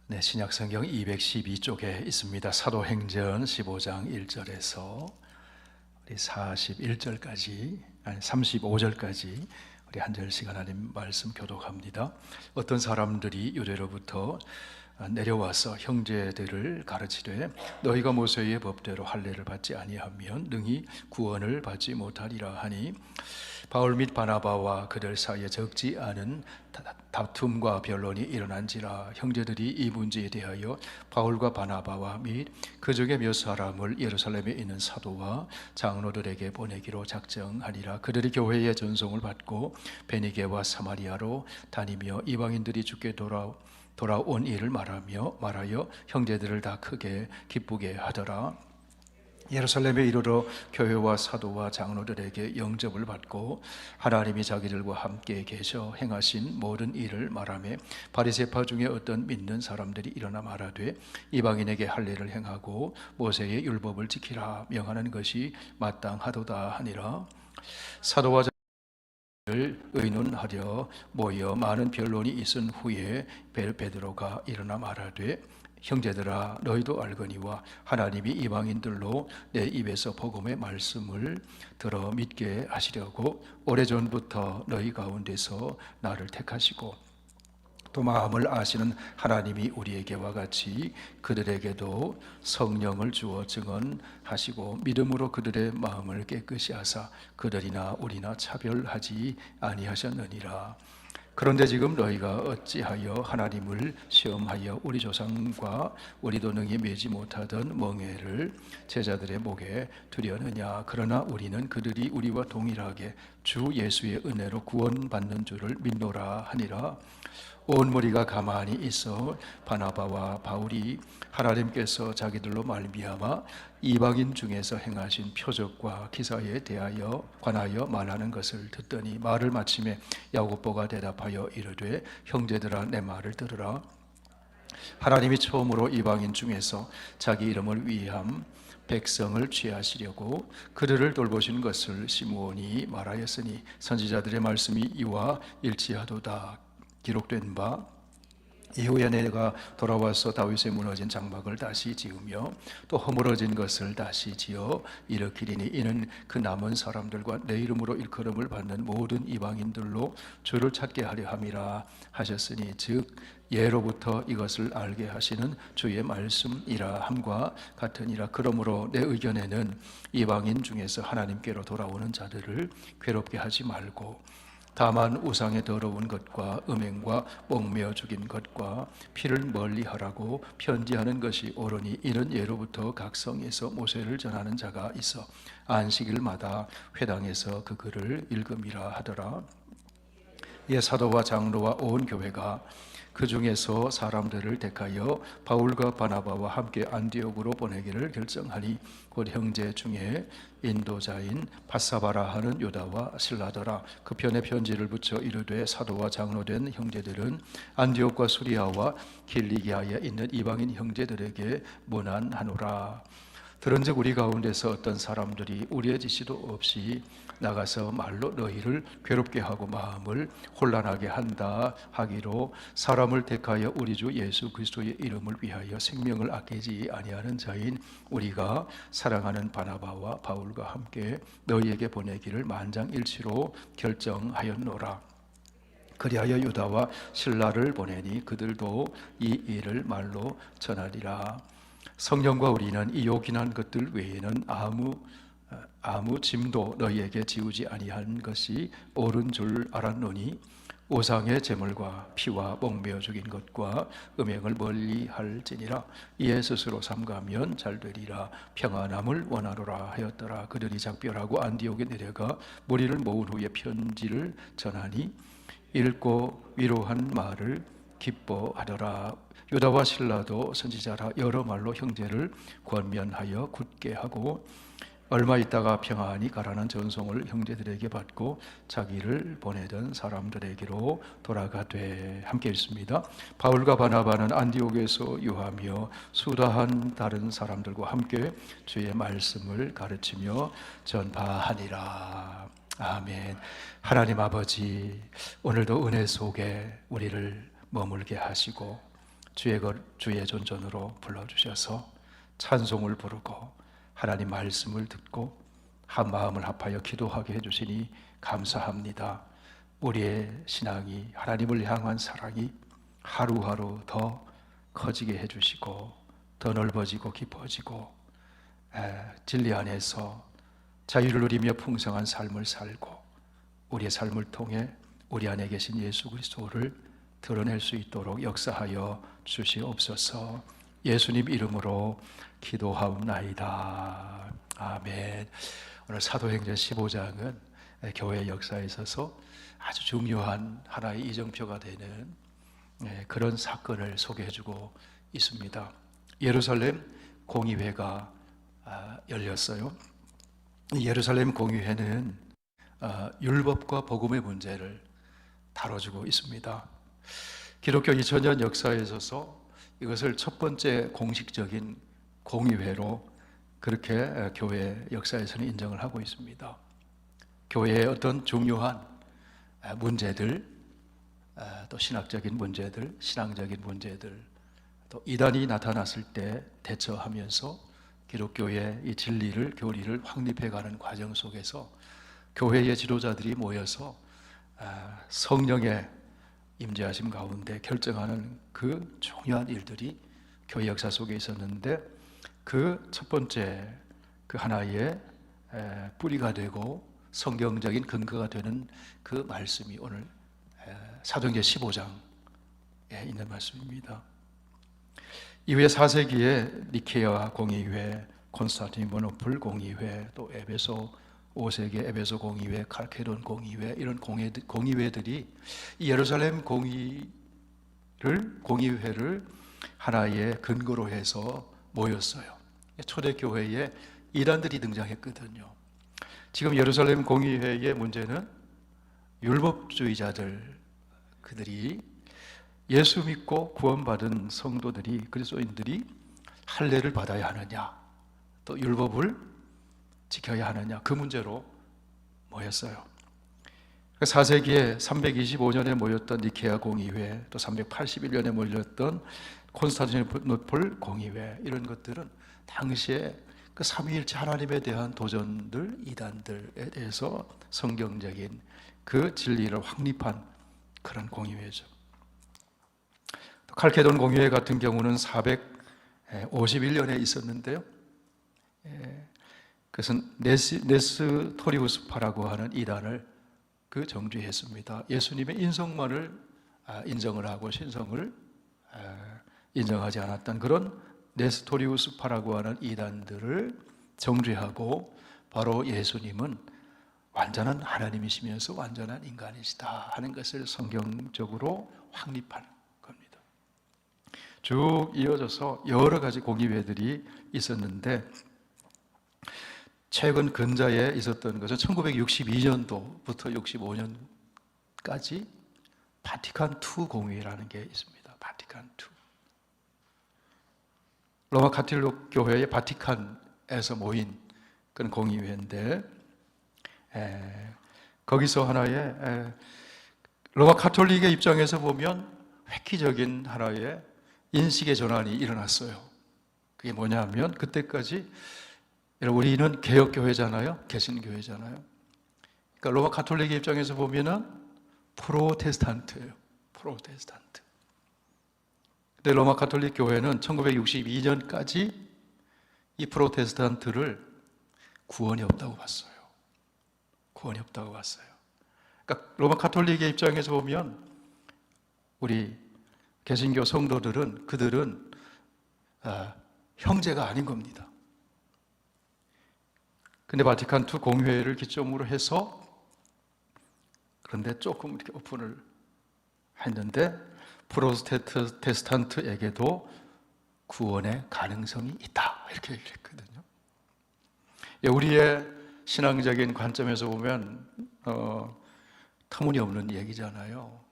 네, 신약성경 212쪽에 있습니다. 사도행전 15장 1절에서 우리 41절까지, 아니 35절까지 우리 한 절씩 하나님 말씀 교독합니다. 어떤 사람들이 유대로부터 내려와서 형제들을 가르치되 너희가 모세의 법대로 할례를 받지 아니하면 능히 구원을 받지 못하리라 하니 바울 및 바나바와 그들 사이에 적지 않은 다툼과 변론이 일어난지라 형제들이 이 문제에 대하여 바울과 바나바와 및 그 중에 몇 사람을 예루살렘에 있는 사도와 장로들에게 보내기로 작정하니라. 그들이 교회의 전송을 받고 베니게와 사마리아로 다니며 이방인들이 주께 돌아온 일을 말하여 형제들을 다 크게 기쁘게 하더라. 예루살렘에 이르러 교회와 사도와 장로들에게 영접을 받고 하나님이 자기들과 함께 계셔 행하신 모든 일을 말하며 바리새파 중에 어떤 믿는 사람들이 일어나 말하되 이방인에게 할례를 행하고 모세의 율법을 지키라 명하는 것이 마땅하도다 하니라. 사도와 를 의논하려 모여 많은 변론이 있은 후에 베드로가 일어나 말하되 형제들아 너희도 알거니와 하나님이 이방인들로 내 입에서 복음의 말씀을 들어 믿게 하시려고 오래전부터 너희 가운데서 나를 택하시고 또 마음을 아시는 하나님이 우리에게와 같이 그들에게도 성령을 주어 증언하시고 믿음으로 그들의 마음을 깨끗이 하사 그들이나 우리나 차별하지 아니하셨느니라. 그런데 지금 너희가 어찌하여 하나님을 시험하여 우리 조상과 우리도 능히 매지 못하던 멍에를 제자들의 목에 두려느냐. 그러나 우리는 그들이 우리와 동일하게 주 예수의 은혜로 구원받는 줄을 믿노라 하니라. 온 무리가 가만히 있어 바나바와 바울이 하나님께서 자기들로 말미암아 이방인 중에서 행하신 표적과 기사에 관하여 말하는 것을 듣더니 말을 마침에 야고보가 대답하여 이르되 형제들아 내 말을 들으라. 하나님이 처음으로 이방인 중에서 자기 이름을 위함 백성을 취하시려고 그들을 돌보신 것을 시므온이 말하였으니 선지자들의 말씀이 이와 일치하도다. 기록된 바 이후에 내가 돌아와서 다윗의 무너진 장막을 다시 지으며 또 허물어진 것을 다시 지어 일으키리니 이는 그 남은 사람들과 내 이름으로 일컬음을 받는 모든 이방인들로 주를 찾게 하려 함이라 하셨으니 즉 예로부터 이것을 알게 하시는 주의 말씀이라 함과 같으니라. 그러므로 내 의견에는 이방인 중에서 하나님께로 돌아오는 자들을 괴롭게 하지 말고 다만 우상의 더러운 것과 음행과 목매어 죽인 것과 피를 멀리하라고 편지하는 것이 옳으니 이는 예로부터 각 성에서 모세를 전하는 자가 있어 안식일마다 회당에서 그 글을 읽음이라 하더라. 이에 사도와 장로와 온 교회가 그 중에서 사람들을 택하여 바울과 바나바와 함께 안디옥으로 보내기를 결정하니 곧 형제 중에 인도자인 바사바라 하는 유다와 실라더라. 그 편에 편지를 붙여 이르되 사도와 장로된 형제들은 안디옥과 수리아와 길리기아에 있는 이방인 형제들에게 문안하노라. 들은즉 우리 가운데서 어떤 사람들이 우리의 지시도 없이 나가서 말로 너희를 괴롭게 하고 마음을 혼란하게 한다 하기로 사람을 택하여 우리 주 예수 그리스도의 이름을 위하여 생명을 아끼지 아니하는 자인 우리가 사랑하는 바나바와 바울과 함께 너희에게 보내기를 만장일치로 결정하였노라. 그리하여 유다와 실라를 보내니 그들도 이 일을 말로 전하리라. 성령과 우리는 이 요긴한 것들 외에는 아무 짐도 너희에게 지우지 아니한 것이 옳은 줄 알았노니 우상의 제물과 피와 목매어 죽인 것과 음행을 멀리할지니라. 이에 스스로 삼가면 잘되리라. 평안함을 원하노라 하였더라. 그들이 작별하고 안디옥에 내려가 무리를 모은 후에 편지를 전하니 읽고 위로한 말을 기뻐하더라. 유다와 실라도 선지자라 여러 말로 형제를 권면하여 굳게 하고 얼마 있다가 평안히 가라는 전송을 형제들에게 받고 자기를 보내던 사람들에게로 돌아가되. 함께 읽습니다. 바울과 바나바는 안디옥에서 유하며 수다한 다른 사람들과 함께 주의 말씀을 가르치며 전파하니라. 아멘. 하나님 아버지, 오늘도 은혜 속에 우리를 머물게 하시고 주의 존전으로 불러주셔서 찬송을 부르고 하나님 말씀을 듣고 한 마음을 합하여 기도하게 해주시니 감사합니다. 우리의 신앙이, 하나님을 향한 사랑이 하루하루 더 커지게 해주시고 더 넓어지고 깊어지고 진리 안에서 자유를 누리며 풍성한 삶을 살고 우리의 삶을 통해 우리 안에 계신 예수 그리스도를 드러낼 수 있도록 역사하여 주시옵소서. 예수님 이름으로 기도하옵나이다. 아멘. 오늘 사도행전 15장은 교회 역사에 있어서 아주 중요한 하나의 이정표가 되는 그런 사건을 소개해주고 있습니다. 예루살렘 공의회가 열렸어요. 예루살렘 공의회는 율법과 복음의 문제를 다뤄주고 있습니다. 기독교 2000년 역사에 있어서 이것을 첫 번째 공식적인 공의회로 그렇게 교회 역사에서는 인정을 하고 있습니다. 교회의 어떤 중요한 문제들, 또 신학적인 문제들, 신앙적인 문제들, 또 이단이 나타났을 때 대처하면서 기독교의 이 진리를, 교리를 확립해가는 과정 속에서 교회의 지도자들이 모여서 성령의 임재하심 가운데 결정하는 그 중요한 일들이 교회 역사 속에 있었는데 그 첫 번째 그 하나의 뿌리가 되고 성경적인 근거가 되는 그 말씀이 오늘 사도행전 15장에 있는 말씀입니다. 이후에 4세기에 니케아 공의회, 콘스탄티노플 공의회, 또 에베소 5세기 에베소 공의회, 칼케돈 공의회, 이런 공의회들이 이 예루살렘 공의회를 하나의 근거로 해서 모였어요. 초대교회에 이단들이 등장했거든요. 지금 예루살렘 공의회의 문제는 율법주의자들, 그들이 예수 믿고 구원받은 성도들이, 그리스도인들이 할례를 받아야 하느냐, 또 율법을 지켜야 하느냐, 그 문제로 모였어요. 4세기에 325년에 모였던 니케아 공의회, 또 381년에 모였던 콘스탄티노플 공의회, 이런 것들은 당시에 그 삼위일체 하나님에 대한 도전들, 이단들에 대해서 성경적인 그 진리를 확립한 그런 공의회죠. 칼케돈 공의회 같은 경우는 451년에 있었는데요. 그것은 네스토리우스파라고 하는 이단을 그 정죄했습니다. 예수님의 인성만을 인정을 하고 신성을 인정하지 않았던 그런 네스토리우스파라고 하는 이단들을 정죄하고 바로 예수님은 완전한 하나님이시면서 완전한 인간이시다 하는 것을 성경적으로 확립하는 겁니다. 쭉 이어져서 여러 가지 공의회들이 있었는데 최근 근자에 있었던 것은 1962년도부터 65년까지 바티칸 II 공의회라는 게 있습니다. 바티칸 II. 로마 카톨릭 교회의 바티칸에서 모인 그런 공의회인데 거기서 하나의 로마 카톨릭의 입장에서 보면 획기적인 하나의 인식의 전환이 일어났어요. 그게 뭐냐 하면 그때까지 우리는 개혁교회잖아요. 개신교회잖아요. 그러니까 로마 카톨릭의 입장에서 보면은 프로테스탄트예요. 프로테스탄트. 근데 로마 카톨릭 교회는 1962년까지 이 프로테스탄트를 구원이 없다고 봤어요. 구원이 없다고 봤어요. 그러니까 로마 카톨릭의 입장에서 보면 우리 개신교 성도들은 그들은 형제가 아닌 겁니다. 근데 바티칸 II 공회를 기점으로 해서 그런데 조금 이렇게 오픈을 했는데 프로테스탄트에게도 구원의 가능성이 있다 이렇게 얘기를 했거든요. 우리의 신앙적인 관점에서 보면 터무니없는 얘기잖아요.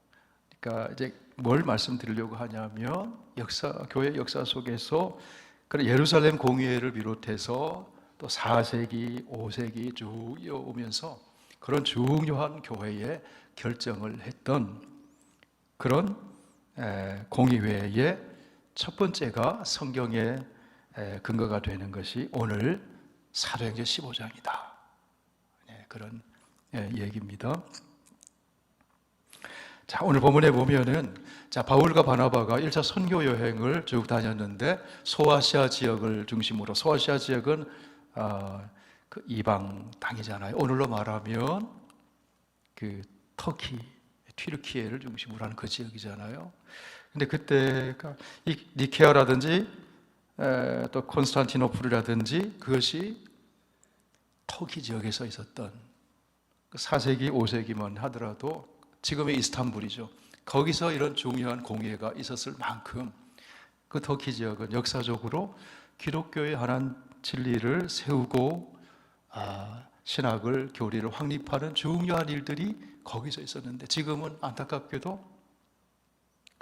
그러니까 이제 뭘 말씀드리려고 하냐면 교회 역사 속에서 그런 예루살렘 공의회를 비롯해서 또 4세기, 5세기 쭉 이어오면서 그런 중요한 교회의 결정을 했던 그런 공의회의 첫 번째가 성경의 근거가 되는 것이 오늘 사도행전 15장이다. 그런 얘기입니다. 자, 오늘 본문에 보면은 바울과 바나바가 1차 선교 여행을 쭉 다녔는데 소아시아 지역을 중심으로, 소아시아 지역은 그 이방 땅이잖아요. 오늘로 말하면 그 터키, 튀르키예를 중심으로 하는 그 지역이잖아요. 근데 그때가 이 니케아라든지 또 콘스탄티노플이라든지 그것이 터키 지역에서 있었던 4세기, 5세기만 하더라도 지금의 이스탄불이죠. 거기서 이런 중요한 공예가 있었을 만큼 그 터키 지역은 역사적으로 기독교의 하나님 진리를 세우고 신학을, 교리를 확립하는 중요한 일들이 거기서 있었는데 지금은 안타깝게도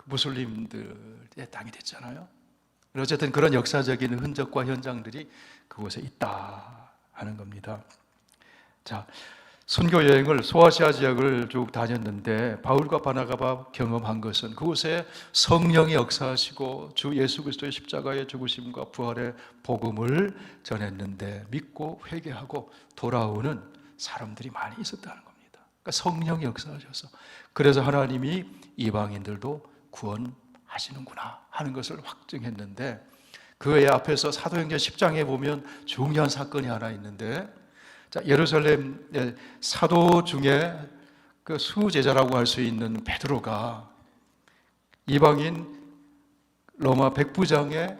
무슬림들의 땅이 됐잖아요. 어쨌든 그런 역사적인 흔적과 현장들이 그곳에 있다 하는 겁니다. 자, 선교 여행을 소아시아 지역을 쭉 다녔는데 바울과 바나바가 경험한 것은 그곳에 성령이 역사하시고 주 예수 그리스도의 십자가의 죽으심과 부활의 복음을 전했는데 믿고 회개하고 돌아오는 사람들이 많이 있었다는 겁니다. 그러니까 성령이 역사하셔서 그래서 하나님이 이방인들도 구원하시는구나 하는 것을 확증했는데 그의 앞에서 사도행전 10장에 보면 중요한 사건이 하나 있는데 예루살렘 사도 중에 그 수제자라고 할 수 있는 베드로가 이방인 로마 백부장의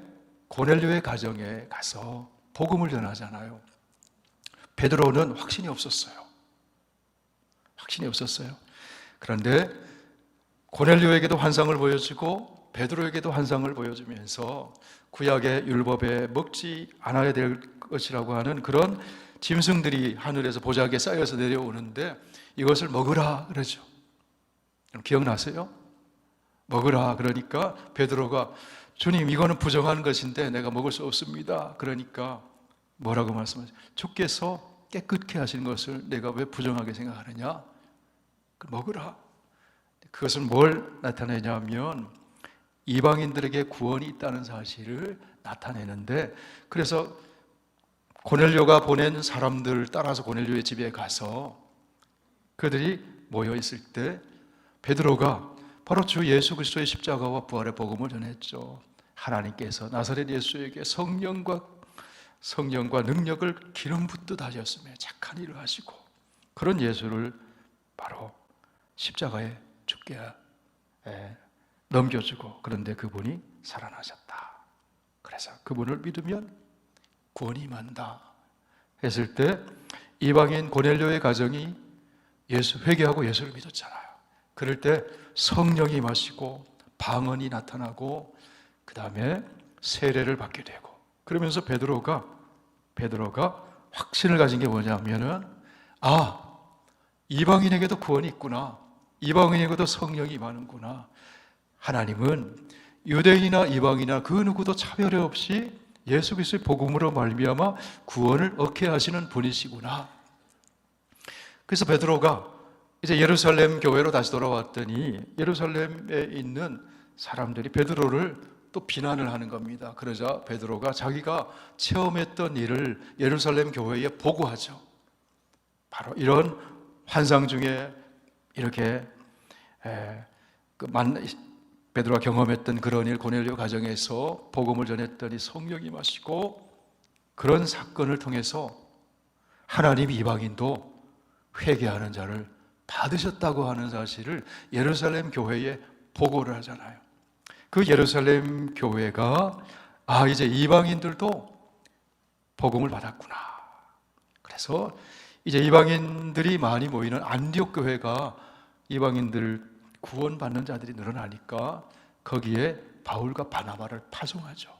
고넬료의 가정에 가서 복음을 전하잖아요. 베드로는 확신이 없었어요. 그런데 고넬료에게도 환상을 보여주고 베드로에게도 환상을 보여주면서 구약의 율법에 먹지 않아야 될 것이라고 하는 그런 짐승들이 하늘에서 보자기에 쌓여서 내려오는데 이것을 먹으라 그러죠. 기억나세요? 먹으라 그러니까 베드로가 주님 이거는 부정한 것인데 내가 먹을 수 없습니다. 그러니까 뭐라고 말씀하세요? 주께서 깨끗게 하신 것을 내가 왜 부정하게 생각하느냐? 먹으라. 그것은 뭘 나타내냐면 이방인들에게 구원이 있다는 사실을 나타내는데 그래서 고넬료가 보낸 사람들을 따라서 고넬료의 집에 가서 그들이 모여 있을 때 베드로가 바로 주 예수 그리스도의 십자가와 부활의 복음을 전했죠. 하나님께서 나사렛 예수에게 성령과 능력을 기름 붓듯 하셨으며 착한 일을 하시고 그런 예수를 바로 십자가에 죽게 넘겨주고 그런데 그분이 살아나셨다. 그래서 그분을 믿으면 구원이 임한다 했을 때 이방인 고넬료의 가정이 회개하고 예수를 믿었잖아요. 그럴 때 성령이 임하시고 방언이 나타나고 그 다음에 세례를 받게 되고 그러면서 베드로가 확신을 가진 게 뭐냐면은 이방인에게도 구원이 있구나. 이방인에게도 성령이 임하는구나. 하나님은 유대인이나 이방인이나 그 누구도 차별이 없이 예수 그리스도의 복음으로 말미암아 구원을 얻게 하시는 분이시구나. 그래서 베드로가 이제 예루살렘 교회로 다시 돌아왔더니 예루살렘에 있는 사람들이 베드로를 또 비난을 하는 겁니다. 그러자 베드로가 자기가 체험했던 일을 예루살렘 교회에 보고하죠. 바로 이런 환상 중에 이렇게 베드로가 경험했던 그런 일, 고넬료 가정에서 복음을 전했더니 성령이 임하시고 그런 사건을 통해서 하나님이 이방인도 회개하는 자를 받으셨다고 하는 사실을 예루살렘 교회에 보고를 하잖아요. 그 예루살렘 교회가 이제 이방인들도 복음을 받았구나. 그래서 이제 이방인들이 많이 모이는 안디옥 교회가 이방인들 구원받는 자들이 늘어나니까 거기에 바울과 바나바를 파송하죠.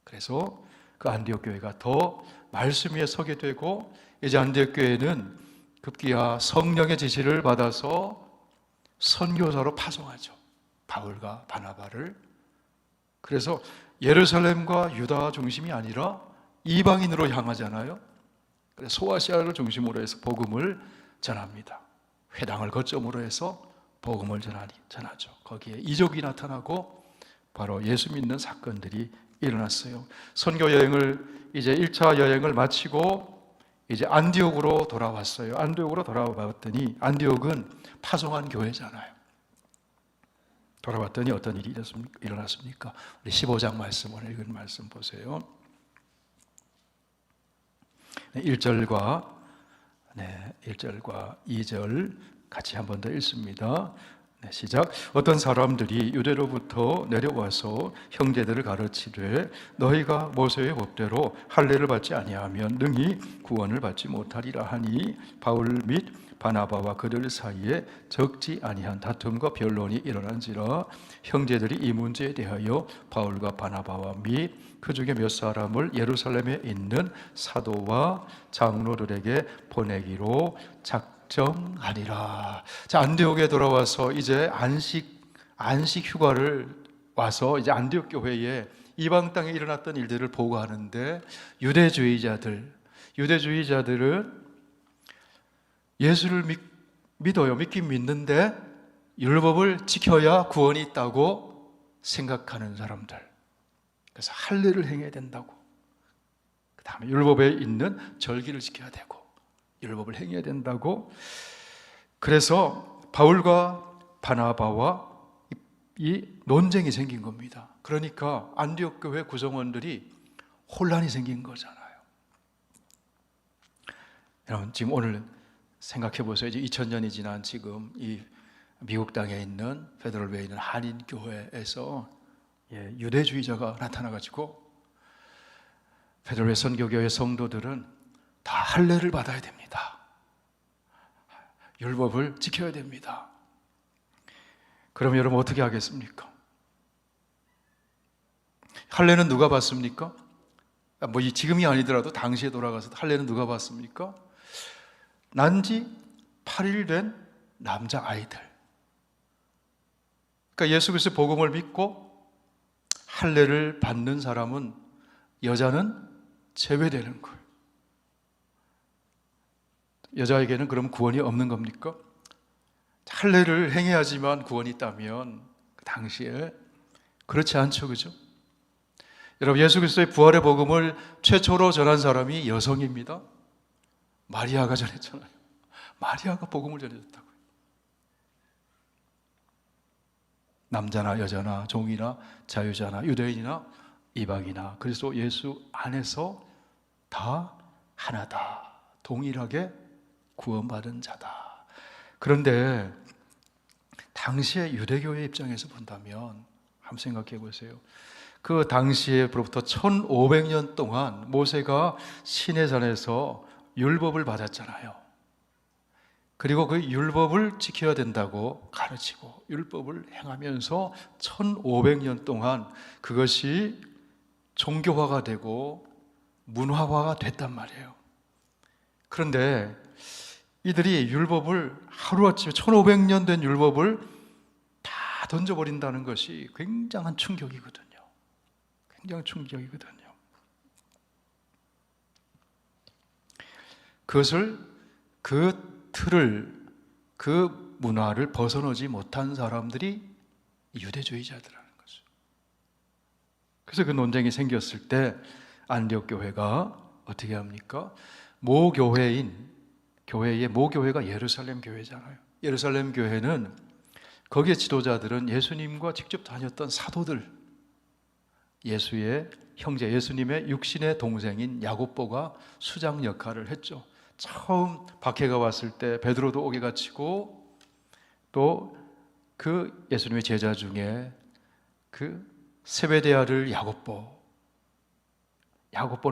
그래서 그 안디옥 교회가 더 말씀 위에 서게 되고 이제 안디옥 교회는 급기야 성령의 지시를 받아서 선교사로 파송하죠. 바울과 바나바를. 그래서 예루살렘과 유다 중심이 아니라 이방인으로 향하잖아요. 그래서 소아시아를 중심으로 해서 복음을 전합니다. 회당을 거점으로 해서 복음을 전하죠. 거기에 이족이 나타나고 바로 예수 믿는 사건들이 일어났어요. 선교 여행을 이제 1차 여행을 마치고 이제 안디옥으로 돌아왔어요. 안디옥으로 돌아와 봤더니 안디옥은 파송한 교회잖아요. 돌아왔더니 어떤 일이 일어났습니까? 우리 15장 말씀, 오늘 읽은 말씀 보세요. 1절과 2절 같이 한 번 더 읽습니다. 시작. 어떤 사람들이 유대로부터 내려와서 형제들을 가르치되 너희가 모세의 법대로 할례를 받지 아니하면 능히 구원을 받지 못하리라 하니 바울 및 바나바와 그들 사이에 적지 아니한 다툼과 변론이 일어난지라. 형제들이 이 문제에 대하여 바울과 바나바와 및 그 중에 몇 사람을 예루살렘에 있는 사도와 장로들에게 보내기로 작정하니라. 자, 안디옥에 돌아와서 이제 안식 휴가를 와서 이제 안디옥 교회에 이방 땅에 일어났던 일들을 보고하는데 유대주의자들은 예수를 믿어요. 믿긴 믿는데 율법을 지켜야 구원이 있다고 생각하는 사람들. 그래서 할례를 행해야 된다고. 그 다음에 율법에 있는 절기를 지켜야 되고 율법을 행해야 된다고. 그래서 바울과 바나바와 이 논쟁이 생긴 겁니다. 그러니까 안디옥 교회 구성원들이 혼란이 생긴 거잖아요. 여러분 지금 오늘 생각해 보세요. 이제 2000년이 지난 지금 이 미국 땅에 있는 페더럴웨이에 있는 한인교회에서 유대주의자가 나타나가지고 페더럴웨이 선교교회 성도들은 다 할례를 받아야 됩니다. 율법을 지켜야 됩니다. 그럼 여러분 어떻게 하겠습니까? 할례는 누가 받습니까? 지금이 아니더라도 당시에 돌아가서 할례는 누가 받습니까? 난지 8일 된 남자아이들. 그러니까 예수 그리스도의 복음을 믿고 할례를 받는 사람은, 여자는 제외되는 거예요. 여자에게는 그럼 구원이 없는 겁니까? 할례를 행해야지만 구원이 있다면 그 당시에 그렇지 않죠, 그죠? 여러분 예수 그리스도의 부활의 복음을 최초로 전한 사람이 여성입니다. 마리아가 전했잖아요. 마리아가 복음을 전해줬다고요. 남자나 여자나 종이나 자유자나 유대인이나 이방이나 그리스도 예수 안에서 다 하나다. 동일하게 구원받은 자다. 그런데 당시의 유대교회 입장에서 본다면 한번 생각해 보세요. 그 당시에로부터 1500년 동안 모세가 시내산에서 율법을 받았잖아요. 그리고 그 율법을 지켜야 된다고 가르치고 율법을 행하면서 1500년 동안 그것이 종교화가 되고 문화화가 됐단 말이에요. 그런데 이들이 율법을 하루아침에 1500년 된 율법을 다 던져버린다는 것이 굉장한 충격이거든요. 굉장히 충격이거든요. 그것을 그 틀을, 그 문화를 벗어나지 못한 사람들이 유대주의자들이라는 거죠. 그래서 그 논쟁이 생겼을 때 안디옥 교회가 어떻게 합니까? 교회의 모교회가 예루살렘 교회잖아요. 예루살렘 교회는 거기에 지도자들은 예수님과 직접 다녔던 사도들, 예수의 형제, 예수님의 육신의 동생인 야고보가 수장 역할을 했죠. 처음 박해가 왔을 때 베드로도 옥에 갇히고 또 그 예수님의 제자 중에 그 세베대 아들 야고보는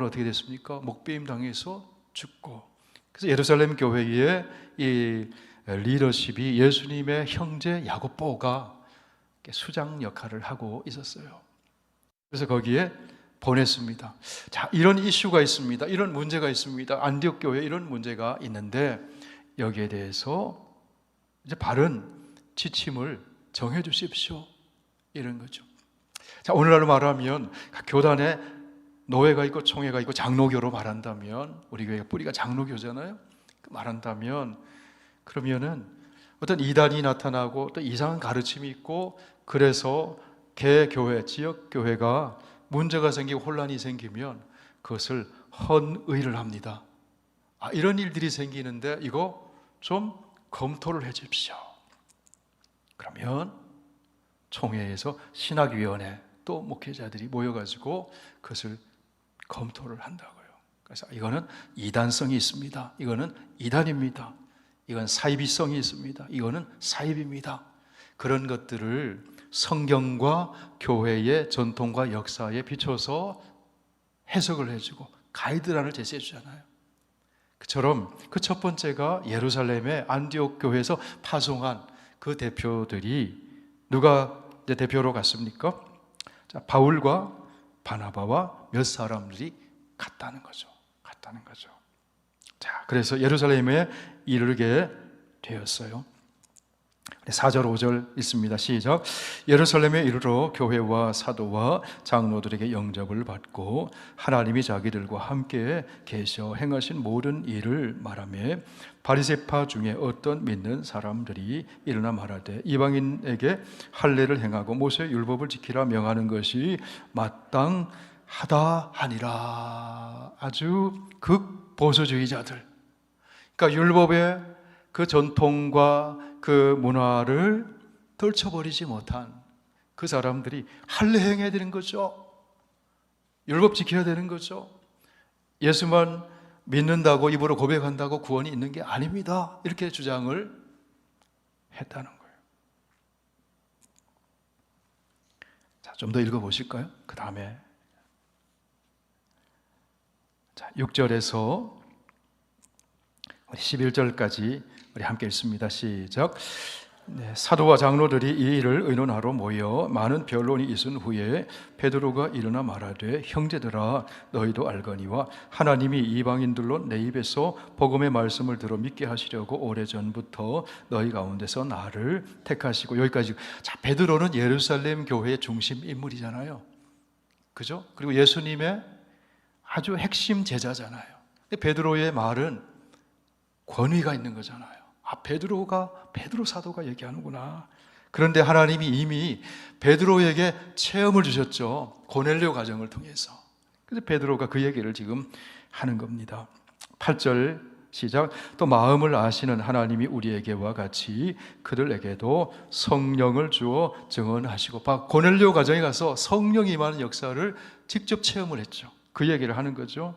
어떻게 됐습니까? 목배임 당해서 죽고. 그래서 예루살렘 교회의 이 리더십이 예수님의 형제 야고보가 수장 역할을 하고 있었어요. 그래서 거기에 보냈습니다. 자, 이런 이슈가 있습니다. 이런 문제가 있습니다. 안디옥 교회에 이런 문제가 있는데 여기에 대해서 이제 바른 지침을 정해 주십시오. 이런 거죠. 자, 오늘날로 말하면 교단에 노회가 있고 총회가 있고 장로교로 말한다면, 우리 교회가 뿌리가 장로교잖아요. 말한다면 그러면은 어떤 이단이 나타나고 또 이상한 가르침이 있고 그래서 개교회, 지역교회가 문제가 생기고 혼란이 생기면 그것을 헌의를 합니다. 이런 일들이 생기는데 이거 좀 검토를 해 주십시오. 그러면 총회에서 신학위원회 또 목회자들이 모여가지고 그것을 검토를 한다고요. 그래서 이거는 이단성이 있습니다. 이거는 이단입니다. 이건 사이비성이 있습니다. 이거는 사이비입니다. 그런 것들을 성경과 교회의 전통과 역사에 비춰서 해석을 해주고 가이드라인을 제시해 주잖아요. 그처럼 그 첫 번째가 예루살렘의 안디옥 교회에서 파송한 그 대표들이 누가 이제 대표로 갔습니까? 자, 바울과 바나바와 몇 사람들이 갔다는 거죠. 자, 그래서 예루살렘에 이르게 되었어요. 4절 5절 있습니다. 시작. 예루살렘에 이르러 교회와 사도와 장로들에게 영접을 받고 하나님이 자기들과 함께 계셔 행하신 모든 일을 말하며 바리새파 중에 어떤 믿는 사람들이 일어나 말하되 이방인에게 할례를 행하고 모세의 율법을 지키라 명하는 것이 마땅하다 하니라. 아주 극보수주의자들, 그러니까 율법의 그 전통과 그 문화를 떨쳐버리지 못한 그 사람들이 할례 행해야 되는 거죠. 율법 지켜야 되는 거죠. 예수만 믿는다고 입으로 고백한다고 구원이 있는 게 아닙니다. 이렇게 주장을 했다는 거예요. 자, 좀 더 읽어보실까요? 그 다음에 6절에서 11절까지 우리 함께 읽습니다. 시작. 사도와 장로들이 이 일을 의논하러 모여 많은 변론이 있은 후에 베드로가 일어나 말하되 형제들아 너희도 알거니와 하나님이 이방인들로 내 입에서 복음의 말씀을 들어 믿게 하시려고 오래전부터 너희 가운데서 나를 택하시고. 여기까지. 자, 베드로는 예루살렘 교회의 중심 인물이잖아요. 그죠? 그리고 예수님의 아주 핵심 제자잖아요. 근데 베드로의 말은 권위가 있는 거잖아요. 베드로 사도가 얘기하는구나. 그런데 하나님이 이미 베드로에게 체험을 주셨죠. 고넬료 가정을 통해서. 그래서 베드로가 그 얘기를 지금 하는 겁니다. 8절 시작. 또 마음을 아시는 하나님이 우리에게와 같이 그들에게도 성령을 주어 증언하시고. 고넬료 가정에 가서 성령이 임하는 역사를 직접 체험을 했죠. 그 얘기를 하는 거죠.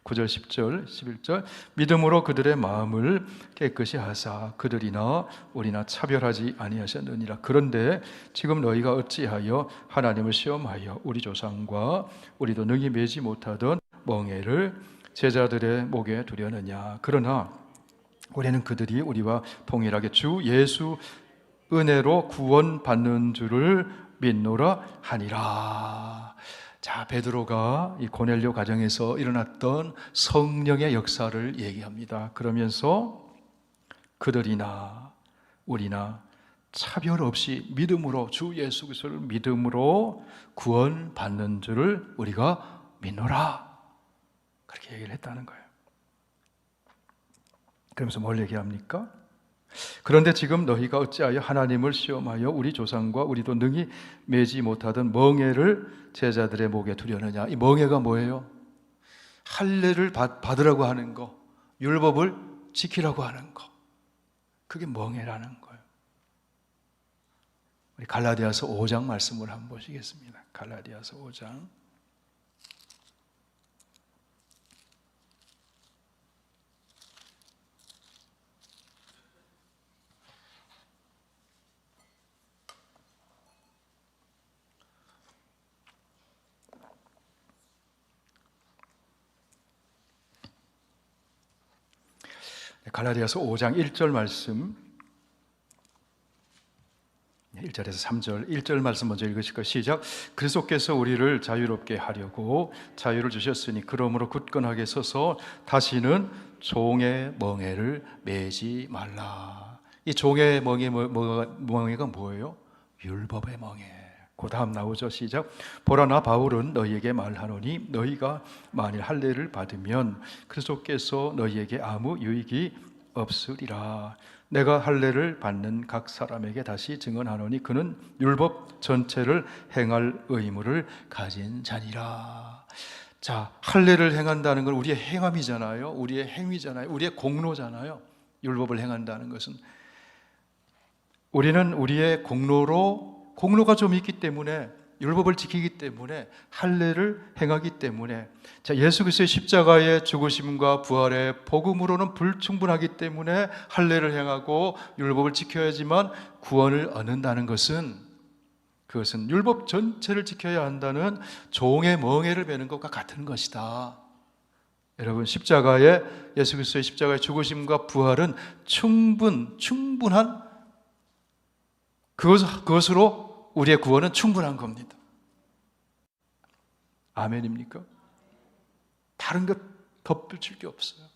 9절, 10절, 11절. 믿음으로 그들의 마음을 깨끗이 하사 그들이나 우리나 차별하지 아니하셨느니라. 그런데 지금 너희가 어찌하여 하나님을 시험하여 우리 조상과 우리도 능히 매지 못하던 멍에를 제자들의 목에 두려느냐. 그러나 우리는 그들이 우리와 동일하게 주 예수 은혜로 구원받는 줄을 믿노라 하니라. 자, 베드로가 이 고넬료 가정에서 일어났던 성령의 역사를 얘기합니다. 그러면서 그들이나 우리나 차별 없이 믿음으로 주 예수 그리스도를 믿음으로 구원받는 줄을 우리가 믿노라. 그렇게 얘기를 했다는 거예요. 그러면서 뭘 얘기합니까? 그런데 지금 너희가 어찌하여 하나님을 시험하여 우리 조상과 우리도 능히 매지 못하던 멍에를 제자들의 목에 두려느냐. 이 멍에가 뭐예요? 할례를 받으라고 하는 거, 율법을 지키라고 하는 거, 그게 멍에라는 거예요. 우리 갈라디아서 5장 말씀을 한번 보시겠습니다. 갈라디아서 5장. 갈라디아서 5장 1절 말씀, 1절에서 3절, 1절 말씀 먼저 읽으실까요? 시작. 그리스도께서 우리를 자유롭게 하려고 자유를 주셨으니 그러므로 굳건하게 서서 다시는 종의 멍에를 매지 말라. 이 종의 멍에가 뭐예요? 율법의 멍에. 그 다음 나오죠. 시작. 보라, 나 바울은 너희에게 말하노니 너희가 만일 할례를 받으면 그리스도께서 너희에게 아무 유익이 없으리라. 내가 할례를 받는 각 사람에게 다시 증언하노니 그는 율법 전체를 행할 의무를 가진 자니라. 자, 할례를 행한다는 건 우리의 행함이잖아요. 우리의 행위잖아요. 우리의 공로잖아요. 율법을 행한다는 것은 우리는 우리의 공로가 좀 있기 때문에, 율법을 지키기 때문에, 할례를 행하기 때문에, 자, 예수 그리스도의 십자가의 죽으심과 부활의 복음으로는 불충분하기 때문에 할례를 행하고 율법을 지켜야지만 구원을 얻는다는 것은, 그것은 율법 전체를 지켜야 한다는 종의 멍에를 베는 것과 같은 것이다. 여러분, 예수 그리스도의 십자가의 죽으심과 부활은 충분한 그것으로 우리의 구원은 충분한 겁니다. 아멘입니까? 다른 것 덧붙일 게 없어요.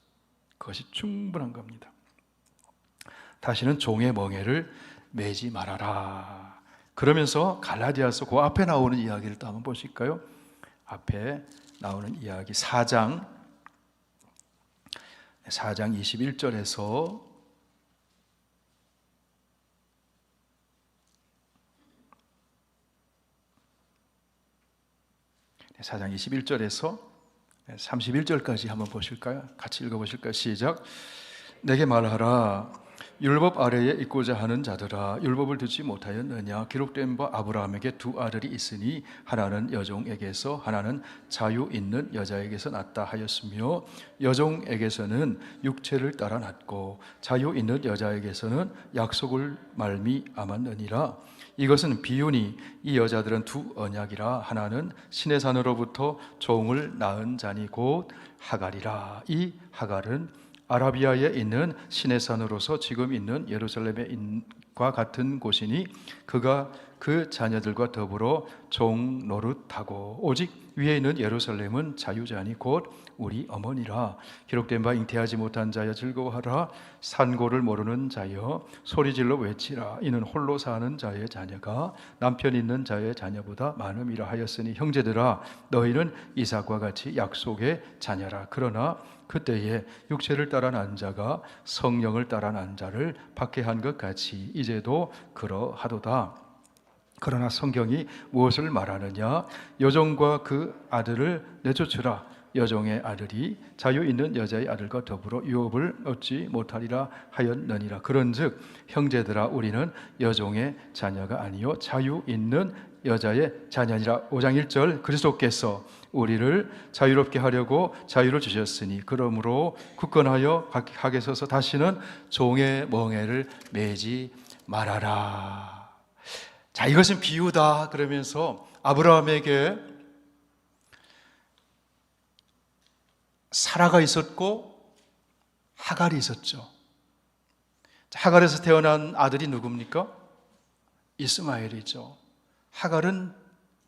그것이 충분한 겁니다. 다시는 종의 멍에를 매지 말아라. 그러면서 갈라디아서 그 앞에 나오는 이야기를 또 한번 보실까요? 앞에 나오는 이야기 4장 21절에서 4장 21절에서 31절까지 한번 보실까요? 같이 읽어보실까요? 시작. 내게 말하라. 율법 아래에 있고자 하는 자들아, 율법을 듣지 못하였느냐? 기록된 바 아브라함에게 두 아들이 있으니 하나는 여종에게서 하나는 자유 있는 여자에게서 났다 하였으며, 여종에게서는 육체를 따라 났고 자유 있는 여자에게서는 약속을 말미암았느니라. 이것은 비유니 이 여자들은 두 언약이라. 하나는 신의 산으로부터 종을 낳은 자니 곧 하갈이라. 이 하갈은 아라비아에 있는 신의 산으로서 지금 있는 예루살렘과 같은 곳이니 그가 그 자녀들과 더불어 종 노릇하고, 오직 위에 있는 예루살렘은 자유자니 곧 우리 어머니라. 기록된 바 잉태하지 못한 자여 즐거워하라. 산고를 모르는 자여 소리질러 외치라. 이는 홀로 사는 자의 자녀가 남편 있는 자의 자녀보다 많음이라 하였으니, 형제들아 너희는 이삭과 같이 약속의 자녀라. 그러나 그때에 육체를 따라 난 자가 성령을 따라 난 자를 박해한 것 같이 이제도 그러하도다. 그러나 성경이 무엇을 말하느냐? 여종과 그 아들을 내쫓으라. 여종의 아들이 자유 있는 여자의 아들과 더불어 유업을 얻지 못하리라 하였느니라. 그런즉 형제들아 우리는 여종의 자녀가 아니요 자유 있는 여자의 자녀니라. 5장 1절 그리스도께서 우리를 자유롭게 하려고 자유를 주셨으니 그러므로 굳건하여 박하게 서서 다시는 종의 멍에를 매지 말아라. 자, 이것은 비유다 그러면서 아브라함에게 사라가 있었고 하갈이 있었죠. 하갈에서 태어난 아들이 누굽니까? 이스마엘이죠. 하갈은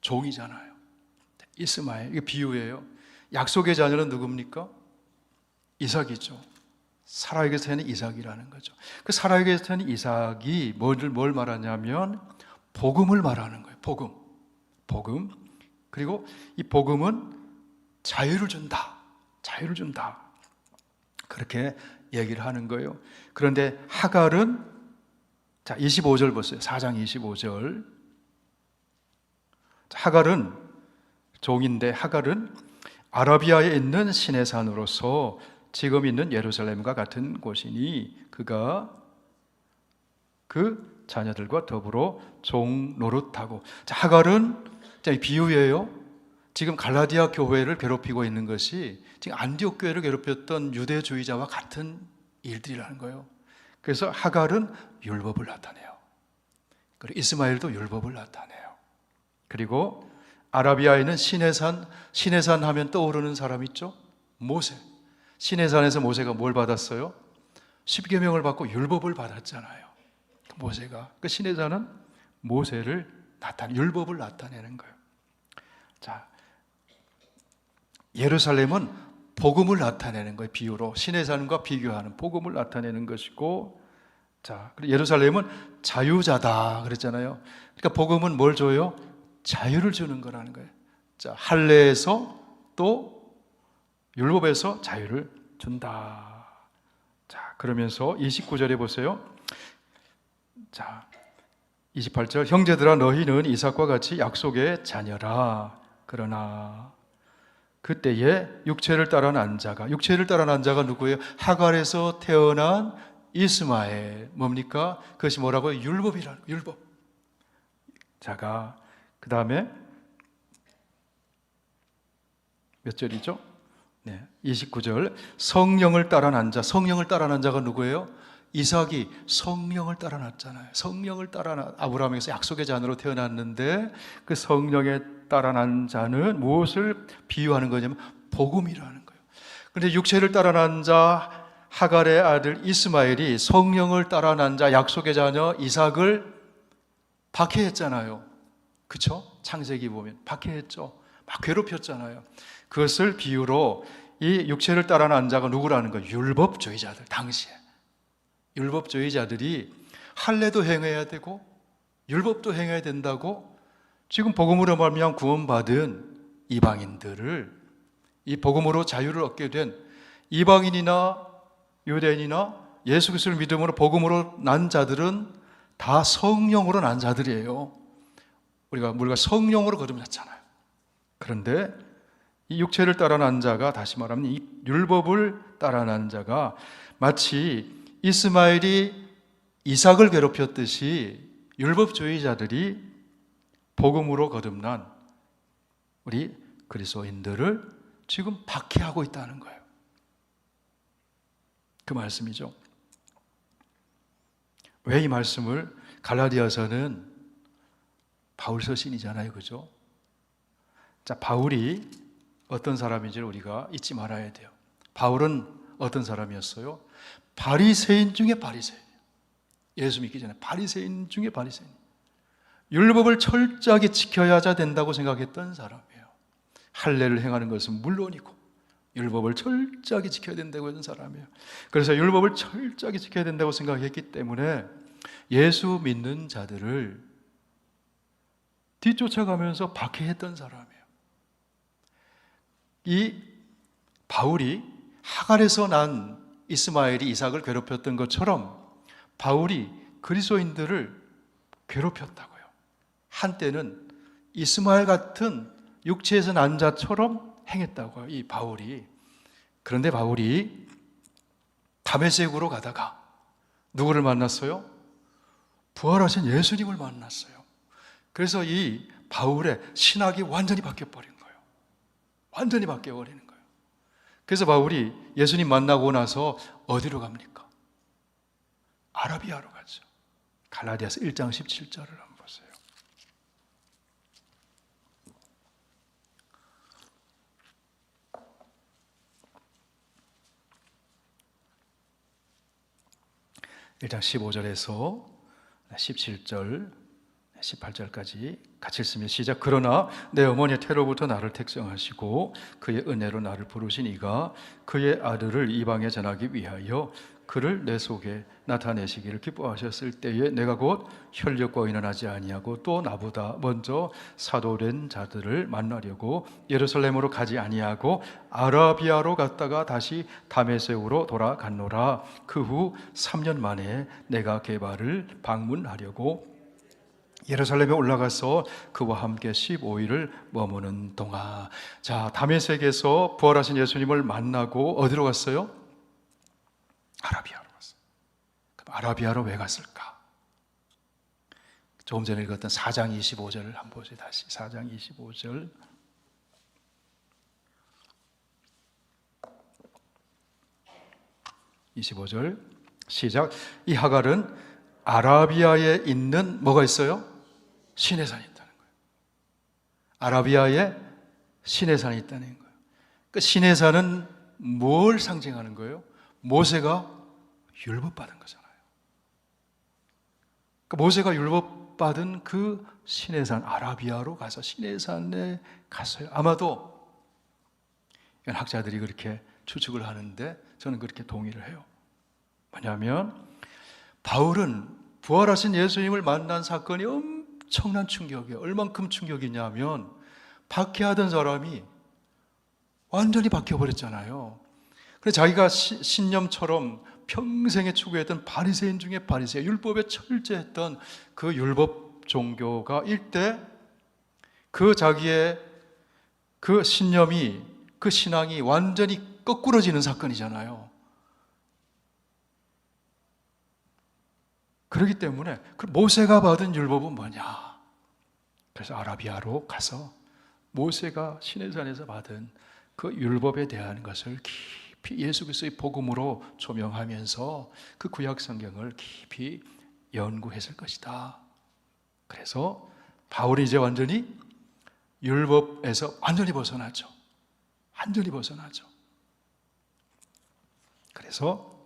종이잖아요. 이스마엘, 이게 비유예요. 약속의 자녀는 누굽니까? 이삭이죠. 사라에게서 태어난 이삭이라는 거죠. 그 사라에게서 태어난 이삭이 뭘 말하냐면 복음을 말하는 거예요. 복음. 그리고 이 복음은 자유를 준다. 그렇게 얘기를 하는 거예요. 그런데 하갈은, 자, 25절 보세요. 4장 25절. 하갈은 종인데, 하갈은 아라비아에 있는 신의 산으로서 지금 있는 예루살렘과 같은 곳이니 그가 그 자녀들과 더불어 종 노릇하고. 자, 하갈은 비유예요. 지금 갈라디아 교회를 괴롭히고 있는 것이 지금 안디옥 교회를 괴롭혔던 유대주의자와 같은 일들이라는 거예요. 그래서 하갈은 율법을 나타내요. 그리고 이스마엘도 율법을 나타내요. 그리고 아라비아에 있는 신의 산 하면 떠오르는 사람 있죠? 모세. 신의 산에서 모세가 뭘 받았어요? 십계명을 받고 율법을 받았잖아요. 모세가. 그 신의 산은 모세를 율법을 나타내는 거예요. 자, 예루살렘은 복음을 나타내는 거예요. 비유로 신의 산과 비교하는 복음을 나타내는 것이고, 자, 그리고 예루살렘은 자유자다 그랬잖아요. 그러니까 복음은 뭘 줘요? 자유를 주는 거라는 거예요. 자, 할례에서 또 율법에서 자유를 준다. 자, 그러면서 29절에 보세요. 자, 28절 형제들아 너희는 이삭과 같이 약속의 자녀라. 그러나 그때에 육체를 따라 난 자가 누구예요? 하갈에서 태어난 이스마엘. 뭡니까? 그것이 뭐라고요? 율법이라는 거예요. 율법. 자가 그 다음에 몇 절이죠? 네, 29절 성령을 따라 난 자. 성령을 따라 난 자가 누구예요? 이삭이 성령을 따라 났잖아요. 성령을 따라 난 아브라함에서 약속의 자녀로 태어났는데 그 성령에 따라 난 자는 무엇을 비유하는 거냐면 복음이라는 거예요. 그런데 육체를 따라 난 자 하갈의 아들 이스마엘이 성령을 따라 난 자 약속의 자녀 이삭을 박해했잖아요. 그렇죠? 창세기 보면 박해했죠. 막 괴롭혔잖아요. 그것을 비유로 이 육체를 따라 난 자가 누구라는 거예요? 율법주의자들. 당시에 율법주의자들이 할례도 행해야 되고 율법도 행해야 된다고 지금 복음으로 말미암아 구원받은 이방인들을, 이 복음으로 자유를 얻게 된 이방인이나 유대인이나 예수 그리스도를 믿음으로 복음으로 난 자들은 다 성령으로 난 자들이에요. 우리가 성령으로 거듭났잖아요. 그런데 이 육체를 따라 난 자가, 다시 말하면 이 율법을 따라 난 자가 마치 이스마엘이 이삭을 괴롭혔듯이 율법주의자들이 복음으로 거듭난 우리 그리스도인들을 지금 박해하고 있다는 거예요. 그 말씀이죠. 왜 이 말씀을, 갈라디아서는 바울 서신이잖아요. 그죠? 자, 바울이 어떤 사람인지를 우리가 잊지 말아야 돼요. 바울은 어떤 사람이었어요? 바리새인 중에 바리새인. 예수 믿기 전에 바리새인 중에 바리새인. 율법을 철저하게 지켜야 된다고 생각했던 사람이에요. 할례를 행하는 것은 물론이고 율법을 철저하게 지켜야 된다고 했던 사람이에요. 그래서 율법을 철저하게 지켜야 된다고 생각했기 때문에 예수 믿는 자들을 뒤쫓아가면서 박해했던 사람이에요. 이 바울이 하갈에서 난 이스마엘이 이삭을 괴롭혔던 것처럼 바울이 그리스도인들을 괴롭혔다고요. 한때는 이스마엘 같은 육체에서 난 자처럼 행했다고요, 이 바울이. 그런데 바울이 다메섹으로 가다가 누구를 만났어요? 부활하신 예수님을 만났어요. 그래서 이 바울의 신학이 완전히 바뀌어버린 거예요. 완전히 바뀌어버리는 거예요. 그래서 바울이 예수님 만나고 나서 어디로 갑니까? 아라비아로 가죠. 갈라디아서 1장 17절을 한번 보세요. (1장 15절에서 17절 18절까지 같이 읽으면 시작. 그러나 내 어머니의 태로부터 나를 택정하시고 그의 은혜로 나를 부르신 이가 그의 아들을 이방에 전하기 위하여 그를 내 속에 나타내시기를 기뻐하셨을 때에 내가 곧 혈육과 의논하지 아니하고 또 나보다 먼저 사도된 자들을 만나려고 예루살렘으로 가지 아니하고 아라비아로 갔다가 다시 다메섹으로 돌아갔노라. 그 후 3년 만에 내가 게바를 방문하려고 예루살렘에 올라가서 그와 함께 15일을 머무는 동안, 자, 다메섹에서 부활하신 예수님을 만나고 어디로 갔어요? 아라비아로 갔어요. 그럼 아라비아로 왜 갔을까? 조금 전에 읽었던 4장 25절을 한번 보세요. 다시 4장 25절. 시작. 이 하갈은 아라비아에 있는 뭐가 있어요? 시내산이 있다는 거예요. 아라비아에 시내산이 있다는 거예요. 그 시내산은 뭘 상징하는 거예요? 모세가 율법 받은 거잖아요. 그 모세가 율법 받은 그 시내산 아라비아로 가서 시내산에 갔어요. 아마도 학자들이 그렇게 추측을 하는데 저는 그렇게 동의를 해요. 뭐냐면 바울은 부활하신 예수님을 만난 사건이 엄청난 충격이에요. 얼만큼 충격이냐면 박해하던 사람이 완전히 바뀌어버렸잖아요. 그래서 자기가 신념처럼 평생에 추구했던 바리새인 중에 바리새인, 율법에 철저했던 그 율법 종교가 일대 그 자기의 그 신념이, 그 신앙이 완전히 거꾸러지는 사건이잖아요. 그렇기 때문에 그 모세가 받은 율법은 뭐냐? 그래서 아라비아로 가서 모세가 시내산에서 받은 그 율법에 대한 것을 깊이 예수 그리스도의 복음으로 조명하면서 그 구약 성경을 깊이 연구했을 것이다. 그래서 바울이 이제 완전히 율법에서 완전히 벗어나죠. 완전히 벗어나죠. 그래서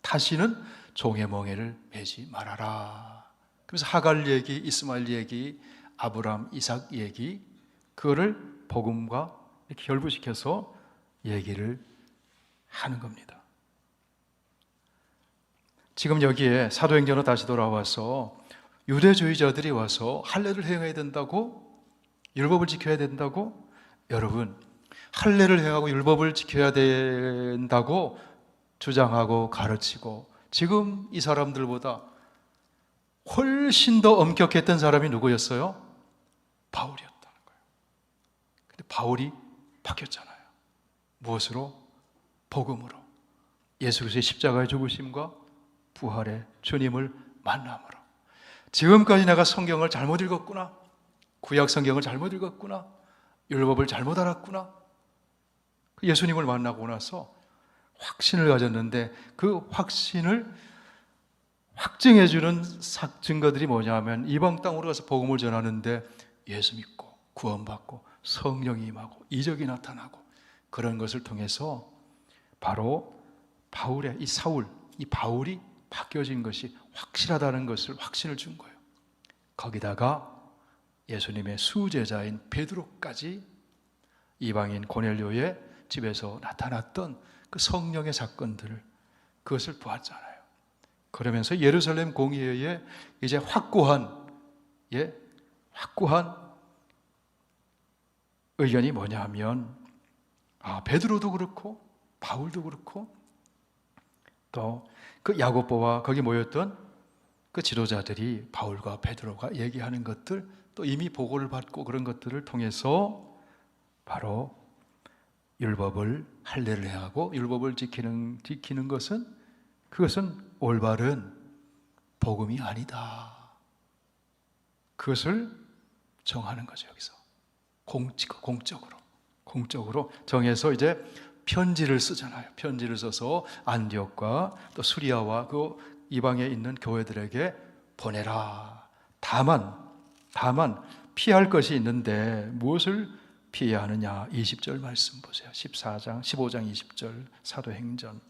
다시는 종의 멍에를 매지 말아라. 그래서 하갈 얘기, 이스마엘 얘기, 아브람, 이삭 얘기, 그거를 복음과 이렇게 결부시켜서 얘기를 하는 겁니다. 지금 여기에 사도행전으로 다시 돌아와서 유대주의자들이 와서 할례를 행해야 된다고, 율법을 지켜야 된다고, 여러분 할례를 행하고 율법을 지켜야 된다고 주장하고 가르치고, 지금 이 사람들보다 훨씬 더 엄격했던 사람이 누구였어요? 바울이었다는 거예요. 근데 바울이 바뀌었잖아요. 무엇으로? 복음으로. 예수 그리스도의 십자가의 죽으심과 부활의 주님을 만남으로. 지금까지 내가 성경을 잘못 읽었구나, 구약 성경을 잘못 읽었구나, 율법을 잘못 알았구나, 예수님을 만나고 나서 확신을 가졌는데, 그 확신을 확증해주는 증거들이 뭐냐면, 이방 땅으로 가서 복음을 전하는데 예수 믿고 구원받고 성령이 임하고 이적이 나타나고, 그런 것을 통해서 바로 바울의 이 사울, 이 바울이 바뀌어진 것이 확실하다는 것을 확신을 준 거예요. 거기다가 예수님의 수제자인 베드로까지 이방인 고넬료의 집에서 나타났던 그 성령의 사건들을, 그것을 보았잖아요. 그러면서 예루살렘 공의회에 이제 확고한 의견이 뭐냐 하면, 베드로도 그렇고 바울도 그렇고 또 그 야고보와 거기 모였던 그 지도자들이 바울과 베드로가 얘기하는 것들, 또 이미 보고를 받고 그런 것들을 통해서 바로 율법을 할례를 행하고 율법을 지키는 것은, 그것은 올바른 복음이 아니다. 그것을 정하는 거죠. 여기서 공적으로 정해서 이제 편지를 쓰잖아요. 편지를 써서 안디옥과 또 수리아와 그 이방에 있는 교회들에게 보내라. 다만 피할 것이 있는데 무엇을 피해야 하느냐? 20절 말씀 보세요. 15장 20절 사도행전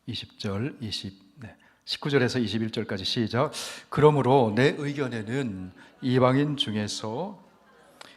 20절 19절에서 21절까지 시작. 그러므로 내 의견에는 이방인 중에서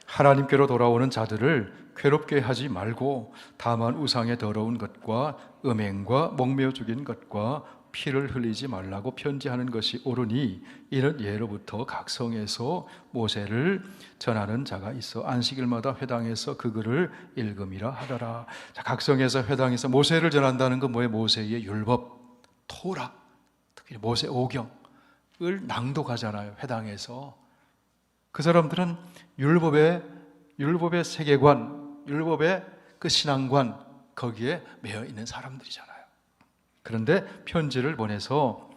하나님께로 돌아오는 자들을 괴롭게 하지 말고, 다만 우상의 더러운 것과 음행과 목매어 죽인 것과 피를 흘리지 말라고 편지하는 것이 옳으니, 이는 예로부터 각 성에서 모세를 전하는 자가 있어 안식일마다 회당에서 그 글을 읽음이라 하더라. 자, 각 성에서 회당에서 모세를 전한다는 건 뭐예요? 모세의 율법, 토라, 특히 모세 오경을 낭독하잖아요. 회당에서. 그 사람들은 율법의 세계관, 율법의 그 신앙관, 거기에 매여 있는 사람들이잖아요. 그런데 편지를 보내서,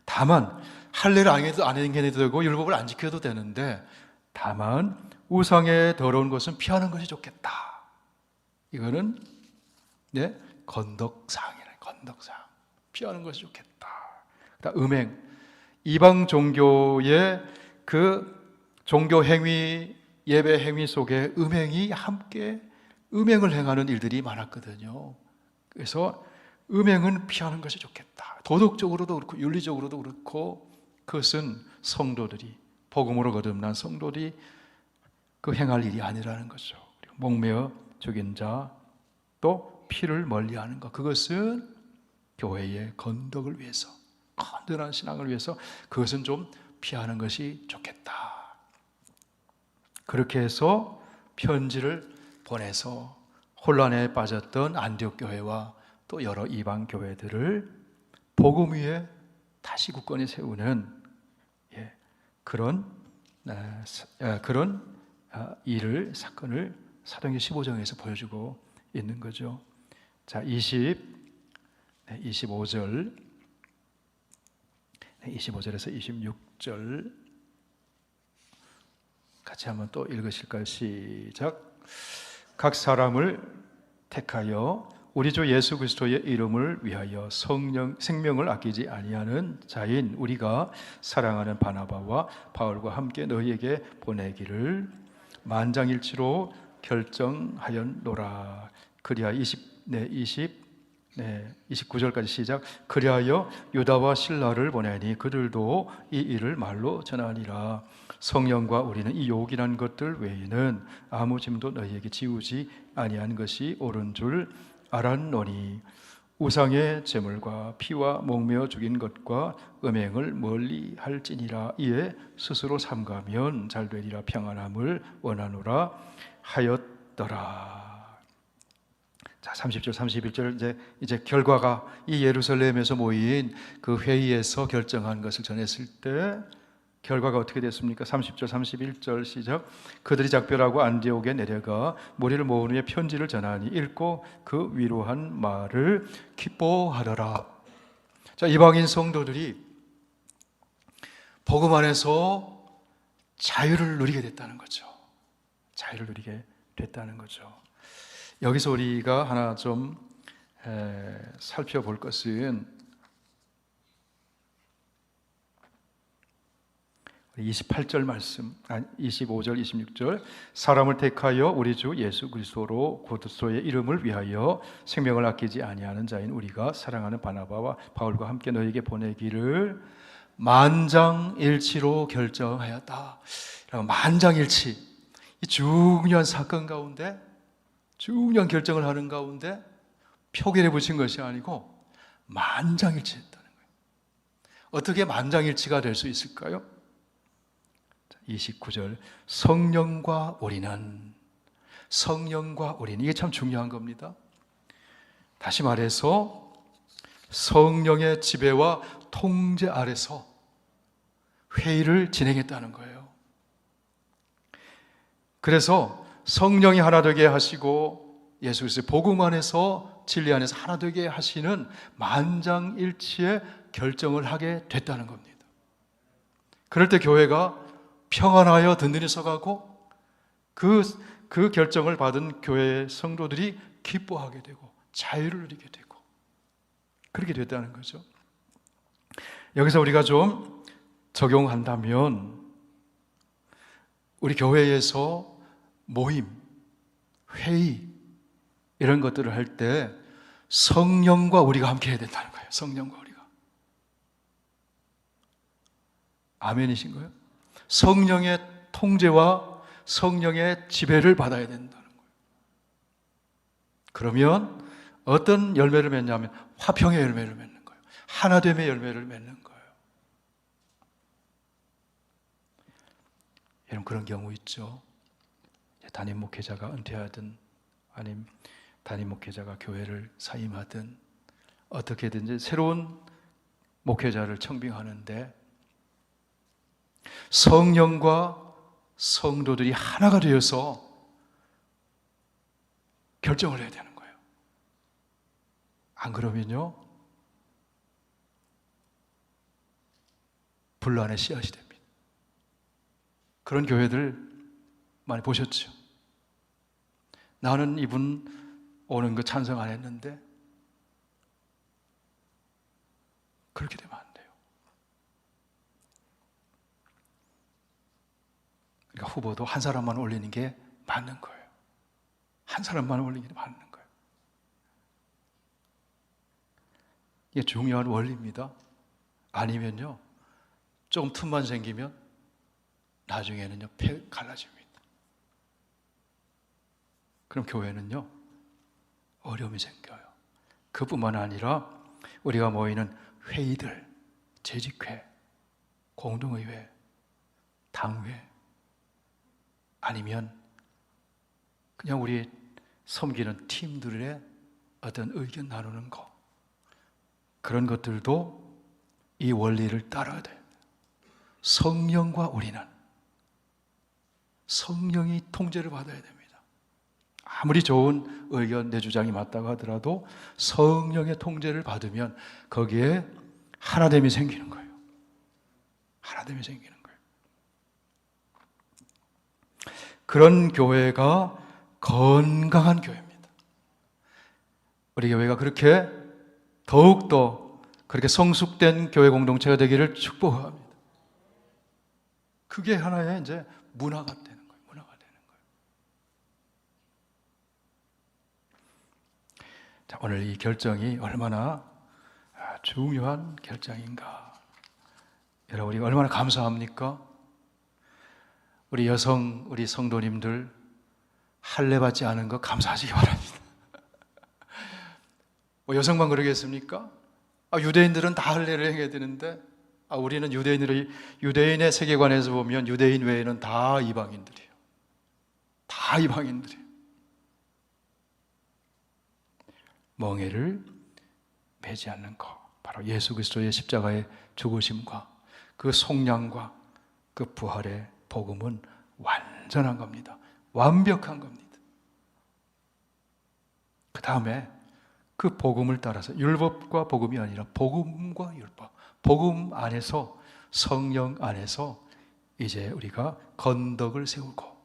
다만 할례를 안 행해도 되고 율법을 안 지켜도 되는데, 다만 우상의 더러운 것은 피하는 것이 좋겠다. 이거는 건덕사항이라. 건덕사항, 피하는 것이 좋겠다. 그다음 음행, 이방 종교의 그 종교 행위, 예배 행위 속에 음행이 함께, 음행을 행하는 일들이 많았거든요. 그래서 음행은 피하는 것이 좋겠다. 도덕적으로도 그렇고 윤리적으로도 그렇고, 그것은 성도들이, 복음으로 거듭난 성도들이 그 행할 일이 아니라는 거죠. 그리고 목매어 죽인 자, 또 피를 멀리하는 것, 그것은 교회의 건덕을 위해서, 건전한 신앙을 위해서 그것은 좀 피하는 것이 좋겠다. 그렇게 해서 편지를 보내서 혼란에 빠졌던 안디옥 교회와 또 여러 이방 교회들을 복음 위에 다시 굳건히 세우는 그런 사건을 사도행전 15장에서 보여주고 있는 거죠. 자, 25절, 25절에서 26절 같이 한번 또 읽으실까요? 시작. 각 사람을 택하여 우리 주 예수 그리스도의 이름을 위하여 생명을 아끼지 아니하는 자인 우리가 사랑하는 바나바와 바울과 함께 너희에게 보내기를 만장일치로 결정하였노라. 그리하 29절까지 시작. 그리하여 유다와 실라를 보내니 그들도 이 일을 말로 전하니라. 성령과 우리는 이 요긴한 것들 외에는 아무 짐도 너희에게 지우지 아니한 것이 옳은 줄 알았노니 우상의 제물과 피와 목매어 죽인 것과 음행을 멀리 할지니라. 이에 스스로 삼가면 잘되리라. 평안함을 원하노라 하였더라. 자, 30절 31절 이제 결과가 이 예루살렘에서 모인 그 회의에서 결정한 것을 전했을 때 결과가 어떻게 됐습니까? 30절 31절 시작. 그들이 작별하고 안디옥에 내려가 무리를 모은 후에 편지를 전하니 읽고 그 위로한 말을 기뻐하더라. 자, 이방인 성도들이 복음 안에서 자유를 누리게 됐다는 거죠. 자유를 누리게 됐다는 거죠. 여기서 우리가 하나 좀 살펴볼 것은 28절 말씀, 25절, 26절. 사람을 택하여 우리 주 예수 그리스도로 그리스도의 이름을 위하여 생명을 아끼지 아니하는 자인 우리가 사랑하는 바나바와 바울과 함께 너희에게 보내기를 만장일치로 결정하였다. 만장일치, 이 중요한 사건 가운데, 중요한 결정을 하는 가운데 표결에 붙인 것이 아니고 만장일치했다는 거예요. 어떻게 만장일치가 될 수 있을까요? 29절. 성령과 우리는, 이게 참 중요한 겁니다. 다시 말해서 성령의 지배와 통제 아래서 회의를 진행했다는 거예요. 그래서 성령이 하나 되게 하시고 예수 그리스도의 복음 안에서 진리 안에서 하나 되게 하시는 만장일치의 결정을 하게 됐다는 겁니다. 그럴 때 교회가 평안하여 든든히 서가고 그 결정을 받은 교회의 성도들이 기뻐하게 되고 자유를 누리게 되고 그렇게 됐다는 거죠. 여기서 우리가 좀 적용한다면 우리 교회에서 모임, 회의 이런 것들을 할 때 성령과 우리가 함께 해야 된다는 거예요. 성령과 우리가. 아멘이신 거예요? 성령의 통제와 성령의 지배를 받아야 된다는 거예요. 그러면 어떤 열매를 맺냐면 화평의 열매를 맺는 거예요. 하나됨의 열매를 맺는 거예요. 여러분, 그런 경우 있죠. 담임 목회자가 은퇴하든 아니면 담임 목회자가 교회를 사임하든 어떻게든지 새로운 목회자를 청빙하는데 성령과 성도들이 하나가 되어서 결정을 해야 되는 거예요. 안 그러면요 분란의 씨앗이 됩니다. 그런 교회들 많이 보셨죠? 나는 이분 오는 거 찬성 안 했는데 그렇게 되면 안 돼요. 그러니까 후보도 한 사람만 올리는 게 맞는 거예요. 한 사람만 올리는 게 맞는 거예요. 이게 중요한 원리입니다. 아니면요 조금 틈만 생기면 나중에는요 폐 갈라집니다. 그럼 교회는요 어려움이 생겨요. 그뿐만 아니라 우리가 모이는 회의들, 재직회, 공동의회, 당회 아니면 그냥 우리 섬기는 팀들의 어떤 의견 나누는 거, 그런 것들도 이 원리를 따라야 돼요. 성령과 우리는 성령이 통제를 받아야 됩니다. 아무리 좋은 의견, 내 주장이 맞다고 하더라도 성령의 통제를 받으면 거기에 하나됨이 생기는 거예요. 하나됨이 생기는 거예요. 그런 교회가 건강한 교회입니다. 우리 교회가 그렇게 더욱더 그렇게 성숙된 교회 공동체가 되기를 축복합니다. 그게 하나의 이제 문화가 되는 거예요. 문화가 되는 거예요. 자, 오늘 이 결정이 얼마나 중요한 결정인가. 여러분, 우리가 얼마나 감사합니까? 우리 여성, 우리 성도님들 할례 받지 않은 거 감사하시기 바랍니다. 뭐 여성만 그러겠습니까? 유대인들은 다 할례를 행해야 되는데 우리는 유대인의 세계관에서 보면 유대인 외에는 다 이방인들이에요. 다 이방인들이에요. 멍에를 매지 않는 것, 바로 예수 그리스도의 십자가의 죽으심과 그 속량과 그 부활의 복음은 완전한 겁니다. 완벽한 겁니다. 그 다음에 그 복음을 따라서 율법과 복음이 아니라 복음과 율법, 복음 안에서, 성령 안에서 이제 우리가 건덕을 세우고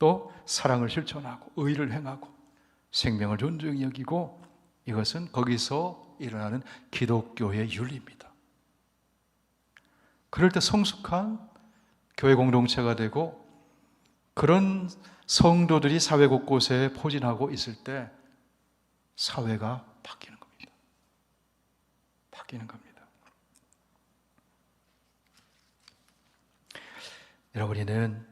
또 사랑을 실천하고 의를 행하고 생명을 존중히 여기고, 이것은 거기서 일어나는 기독교의 윤리입니다. 그럴 때 성숙한 교회 공동체가 되고 그런 성도들이 사회 곳곳에 포진하고 있을 때 사회가 바뀌는 겁니다. 바뀌는 겁니다. 여러분, 우리는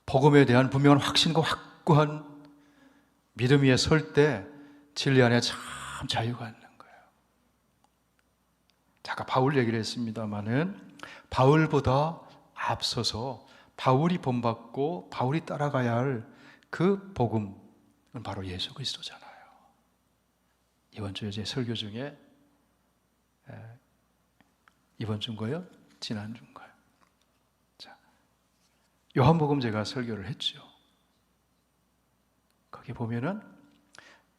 복음에 대한 분명한 확신과 확고한 믿음 위에 설 때 진리 안에 참 자유가 있는 거예요. 아까 바울 얘기를 했습니다마는 바울보다 앞서서 바울이 본받고 바울이 따라가야 할 그 복음은 바로 예수 그리스도잖아요. 이번 주에 제 설교 중에 이번 주인가요? 지난 주인가요? 자, 요한복음 제가 설교를 했죠. 거기 보면은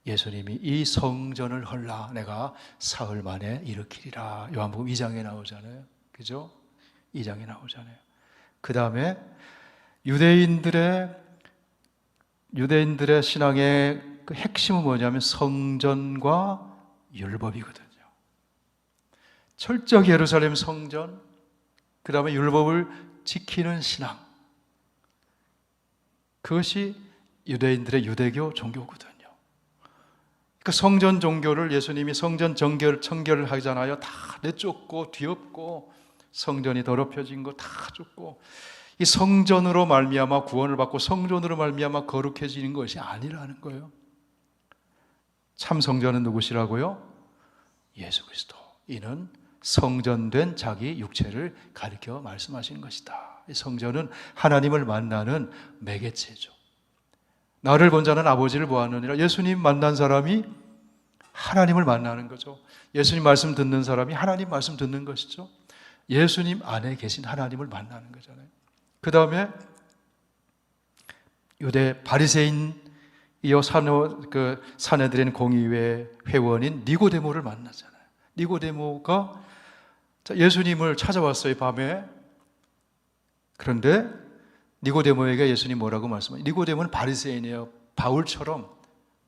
예수님이 이 성전을 헐라 내가 사흘 만에 일으키리라. 요한복음 2장에 나오잖아요. 그죠? 2장에 나오잖아요. 그 다음에 유대인들의 신앙의 그 핵심은 뭐냐면 성전과 율법이거든요. 철저히 예루살렘 성전, 그 다음에 율법을 지키는 신앙, 그것이 유대인들의 유대교 종교거든요. 그 성전 종교를 예수님이 성전 청결을 하잖아요. 다 내쫓고 뒤엎고 성전이 더럽혀진 거 다 쫓고, 이 성전으로 말미암아 구원을 받고 성전으로 말미암아 거룩해지는 것이 아니라는 거예요. 참 성전은 누구시라고요? 예수 그리스도. 이는 성전된 자기 육체를 가리켜 말씀하시는 것이다. 이 성전은 하나님을 만나는 매개체죠. 나를 본 자는 아버지를 보았느니라. 예수님 만난 사람이 하나님을 만나는 거죠. 예수님 말씀 듣는 사람이 하나님 말씀 듣는 것이죠. 예수님 안에 계신 하나님을 만나는 거잖아요. 그 다음에 유대 바리새인이요 사내들인 공의회 회원인 니고데모를 만나잖아요. 니고데모가 예수님을 찾아왔어요, 밤에. 그런데 니고데모에게 예수님 뭐라고 말씀하세요? 니고데모는 바리새인이에요. 바울처럼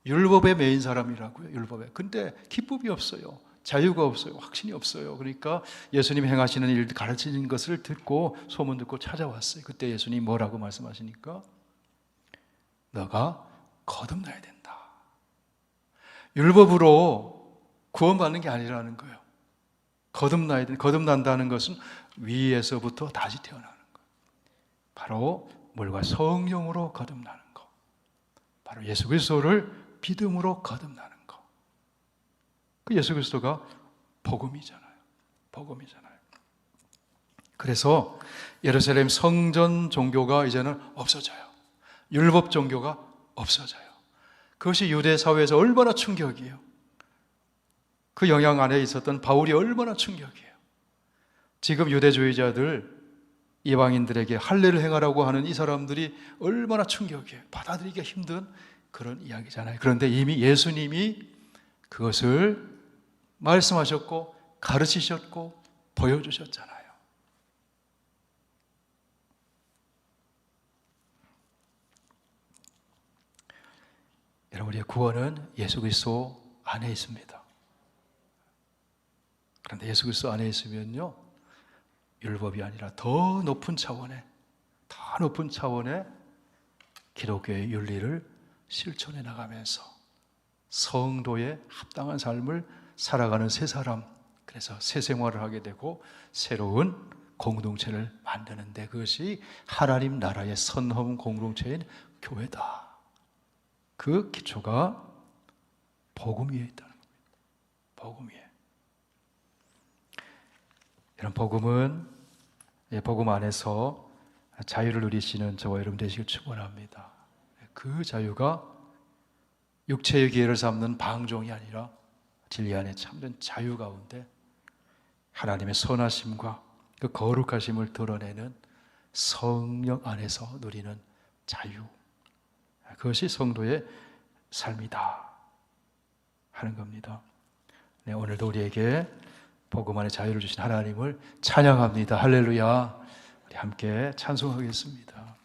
율법에 매인 사람이라고요. 율법에. 근데 기쁨이 없어요. 자유가 없어요. 확신이 없어요. 그러니까 예수님 행하시는 일, 가르치는 것을 듣고 소문 듣고 찾아왔어요. 그때 예수님이 뭐라고 말씀하시니까 너가 거듭나야 된다. 율법으로 구원받는 게 아니라는 거예요. 거듭난다는 것은 위에서부터 다시 태어나는 거예요. 바로 물과 성령으로 거듭나는 거. 바로 예수 그리스도를 믿음으로 거듭나는 거. 그 예수 그리스도가 복음이잖아요. 복음이잖아요. 그래서 예루살렘 성전 종교가 이제는 없어져요. 율법 종교가 없어져요. 그것이 유대 사회에서 얼마나 충격이에요. 그 영향 안에 있었던 바울이 얼마나 충격이에요. 지금 유대주의자들, 이방인들에게 할례를 행하라고 하는 이 사람들이 얼마나 충격이에요. 받아들이기가 힘든 그런 이야기잖아요. 그런데 이미 예수님이 그것을 말씀하셨고 가르치셨고 보여주셨잖아요. 여러분, 우리의 구원은 예수 그리스도 안에 있습니다. 그런데 예수 그리스도 안에 있으면요, 율법이 아니라 더 높은 차원의 기독교의 윤리를 실천해 나가면서 성도의 합당한 삶을 살아가는 새 사람, 그래서 새 생활을 하게 되고 새로운 공동체를 만드는데, 그것이 하나님 나라의 선험 공동체인 교회다. 그 기초가 복음 위에 있다는 겁니다. 복음 위에. 이런 복음은, 복음 안에서 자유를 누리시는 저와 여러분 되시길 축원합니다. 그 자유가 육체의 기회를 삼는 방종이 아니라 진리 안에 참된 자유 가운데 하나님의 선하심과 그 거룩하심을 드러내는 성령 안에서 누리는 자유, 그것이 성도의 삶이다 하는 겁니다. 네, 오늘도 우리에게 복음 안에 자유를 주신 하나님을 찬양합니다. 할렐루야. 우리 함께 찬송하겠습니다.